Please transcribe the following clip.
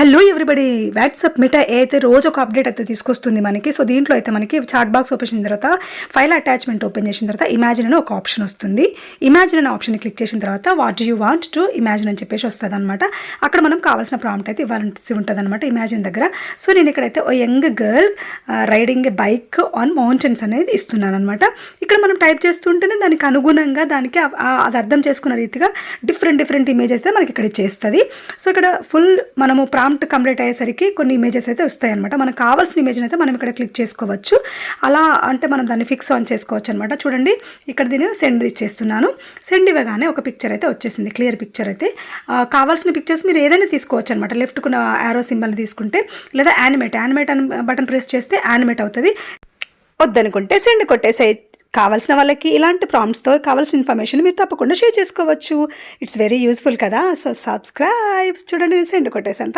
Hello everybody, WhatsApp meta అయితే రోజు ఒక అప్డేట్ అయితే తీసుకొస్తుంది మనకి. సో దీంట్లో అయితే మనకి చాట్ బాక్స్ ఓపెన్ చేసిన తర్వాత ఫైల్ అటాచ్మెంట్ ఓపెన్ చేసిన తర్వాత ఇమాజిన్ అని ఒక ఆప్షన్ వస్తుంది. ఇమాజిన్ అనే ఆప్షన్ క్లిక్ చేసిన తర్వాత what you want to imagine అని చెప్పేసి వస్తుంది అనమాట. అక్కడ మనం కావాల్సిన ప్రాంప్ట్ అయితే ఇవ్వాల్సి ఉంటుంది అనమాట ఇమాజిన్ దగ్గర. సో నేను ఇక్కడైతే a young girl riding a bike on mountains అనేది ఇస్తున్నాను అనమాట. ఇక్కడ మనం టైప్ చేస్తుంటేనే దానికి అనుగుణంగా దానికి అది అర్థం చేసుకున్న రీతిగా డిఫరెంట్ ఇమేజెస్ అయితే మనకి ఇక్కడ చేస్తుంది. సో ఇక్కడ ఫుల్ మనము ప్రాంప్ట్ కంప్లీట్ అయ్యేసరికి కొన్ని ఇమేజెస్ అయితే వస్తాయి అనమాట. మనకు కావాల్సిన ఇమేజ్ అయితే మనం ఇక్కడ క్లిక్ చేసుకోవచ్చు. అలా అంటే మనం దాన్ని ఫిక్స్ ఆన్ చేసుకోవచ్చు అనమాట. చూడండి, ఇక్కడ దీన్ని సెండ్ ఇచ్చేస్తున్నాను. సెండ్ ఇవ్వగానే ఒక పిక్చర్ అయితే వచ్చేసింది, క్లియర్ పిక్చర్ అయితే. కావాల్సిన పిక్చర్స్ మీరు ఏదైనా తీసుకోవచ్చు అనమాట. లెఫ్ట్కున్న యారో సింబల్ తీసుకుంటే, లేదా యానిమేట్ అని బటన్ ప్రెస్ చేస్తే యానిమేట్ అవుతుంది. వద్దనుకుంటే సెండ్ కొట్టేసే. కావాల్సిన వాళ్ళకి ఇలాంటి ప్రాంప్ట్స్తో కావాల్సిన ఇన్ఫర్మేషన్ మీరు తప్పకుండా షేర్ చేసుకోవచ్చు. ఇట్స్ వెరీ యూస్ఫుల్ కదా. So subscribe. చూడండి, సెండ్ కొట్టేసాను.